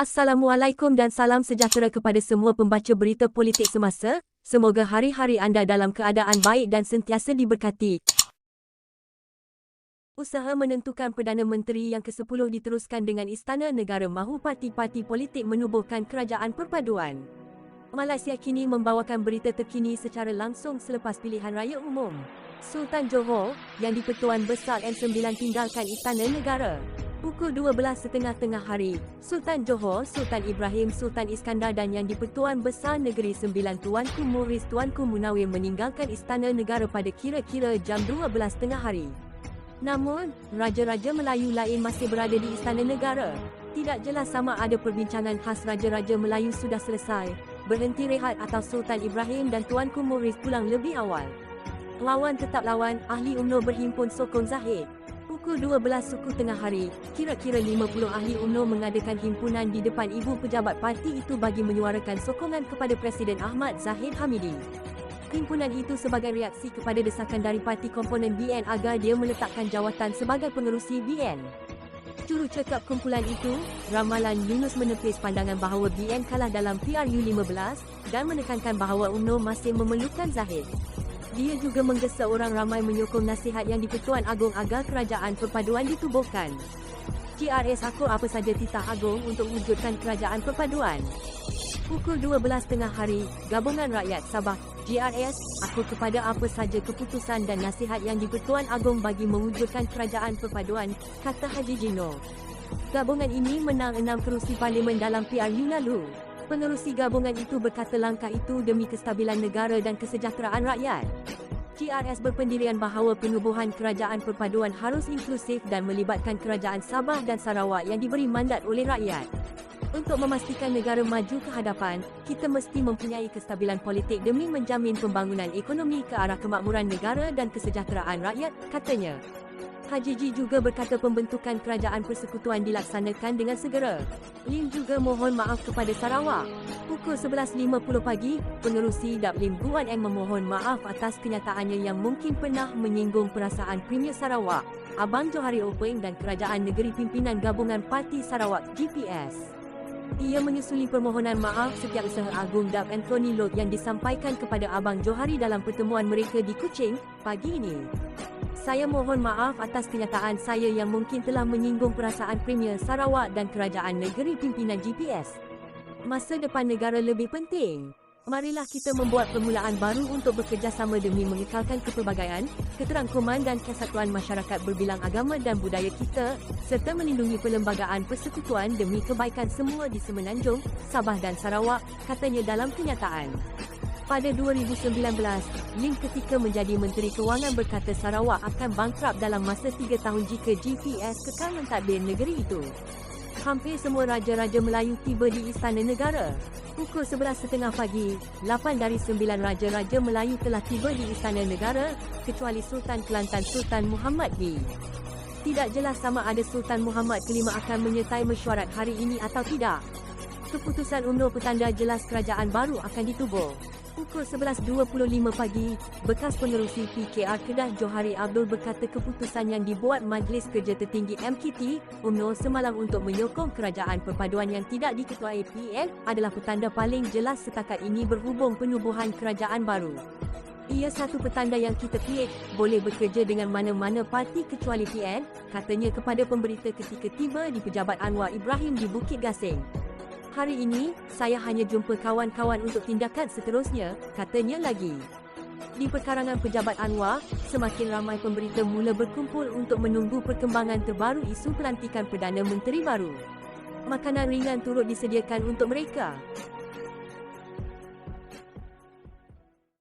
Assalamualaikum dan salam sejahtera kepada semua pembaca berita politik semasa. Semoga hari-hari anda dalam keadaan baik dan sentiasa diberkati. Usaha menentukan Perdana Menteri yang ke-10 diteruskan dengan Istana Negara mahu parti-parti politik menubuhkan kerajaan perpaduan. Malaysia kini membawakan berita terkini secara langsung selepas pilihan raya umum. Sultan Johor, yang di-Pertuan Besar M9 tinggalkan Istana Negara. Pukul 12.30 tengah hari, Sultan Johor, Sultan Ibrahim Sultan Iskandar dan Yang di-Pertuan Besar Negeri Sembilan Tuanku Muiz Tuanku Munawir meninggalkan Istana Negara pada kira-kira jam 12 tengah hari. Namun, Raja-Raja Melayu lain masih berada di Istana Negara. Tidak jelas sama ada perbincangan khas Raja-Raja Melayu sudah selesai, berhenti rehat atau Sultan Ibrahim dan Tuanku Muiz pulang lebih awal. Lawan tetap lawan, ahli UMNO berhimpun sokong Zahid. Pukul 12 suku tengah hari, kira-kira 50 ahli UMNO mengadakan himpunan di depan ibu pejabat parti itu bagi menyuarakan sokongan kepada Presiden Ahmad Zahid Hamidi. Himpunan itu sebagai reaksi kepada desakan dari parti komponen BN agar dia meletakkan jawatan sebagai pengerusi BN. Jurucakap kumpulan itu, Ramalan Yunus menepis pandangan bahawa BN kalah dalam PRU15 dan menekankan bahawa UMNO masih memerlukan Zahid. Dia juga menggesa orang ramai menyokong nasihat Yang di-Pertuan Agong agar kerajaan perpaduan ditubuhkan. GRS aku apa saja titah Agong untuk wujudkan kerajaan perpaduan. Pukul 12 tengah hari, Gabungan Rakyat Sabah, GRS, aku kepada apa saja keputusan dan nasihat Yang di-Pertuan Agong bagi mewujudkan kerajaan perpaduan, kata Haji Jino. Gabungan ini menang 6 kerusi parlimen dalam PRU lalu. Pengerusi gabungan itu berkata langkah itu demi kestabilan negara dan kesejahteraan rakyat. GRS berpendirian bahawa penubuhan kerajaan perpaduan harus inklusif dan melibatkan kerajaan Sabah dan Sarawak yang diberi mandat oleh rakyat. Untuk memastikan negara maju ke hadapan, kita mesti mempunyai kestabilan politik demi menjamin pembangunan ekonomi ke arah kemakmuran negara dan kesejahteraan rakyat, katanya. Haji Ji juga berkata pembentukan kerajaan persekutuan dilaksanakan dengan segera. Lim juga mohon maaf kepada Sarawak. Pukul 11.50 pagi, pengerusi DAP Lim Guan Eng memohon maaf atas kenyataannya yang mungkin pernah menyinggung perasaan Premier Sarawak, Abang Johari Openg dan Kerajaan Negeri Pimpinan Gabungan Parti Sarawak GPS. Ia menyusuli permohonan maaf Setiausaha Agung DAP Anthony Loke yang disampaikan kepada Abang Johari dalam pertemuan mereka di Kuching pagi ini. Saya mohon maaf atas kenyataan saya yang mungkin telah menyinggung perasaan Premier Sarawak dan Kerajaan Negeri Pimpinan GPS. Masa depan negara lebih penting. Marilah kita membuat permulaan baru untuk bekerjasama demi mengekalkan kepelbagaian, keterangkuman dan kesatuan masyarakat berbilang agama dan budaya kita, serta melindungi perlembagaan persekutuan demi kebaikan semua di Semenanjung, Sabah dan Sarawak, katanya dalam kenyataan. Pada 2019, Lim ketika menjadi Menteri Kewangan berkata Sarawak akan bangkrut dalam masa 3 tahun jika GPS kekal mentadbir negeri itu. Hampir semua Raja-Raja Melayu tiba di Istana Negara. Pukul 11.30 pagi, 8 dari 9 Raja-Raja Melayu telah tiba di Istana Negara, kecuali Sultan Kelantan Sultan Muhammad B. Tidak jelas sama ada Sultan Muhammad ke-5 akan menyertai mesyuarat hari ini atau tidak. Keputusan UMNO petanda jelas kerajaan baru akan ditubuh. Pukul 11.25 pagi, bekas pengerusi PKR Kedah Johari Abdul berkata keputusan yang dibuat Majlis Kerja Tertinggi MKT, UMNO semalam untuk menyokong kerajaan perpaduan yang tidak diketuai PN adalah petanda paling jelas setakat ini berhubung penubuhan kerajaan baru. Ia satu petanda yang kita pilih, boleh bekerja dengan mana-mana parti kecuali PN, katanya kepada pemberita ketika tiba di Pejabat Anwar Ibrahim di Bukit Gasing. Hari ini, saya hanya jumpa kawan-kawan untuk tindakan seterusnya, katanya lagi. Di perkarangan Pejabat Anwar, semakin ramai pemberita mula berkumpul untuk menunggu perkembangan terbaru isu pelantikan Perdana Menteri baru. Makanan ringan turut disediakan untuk mereka.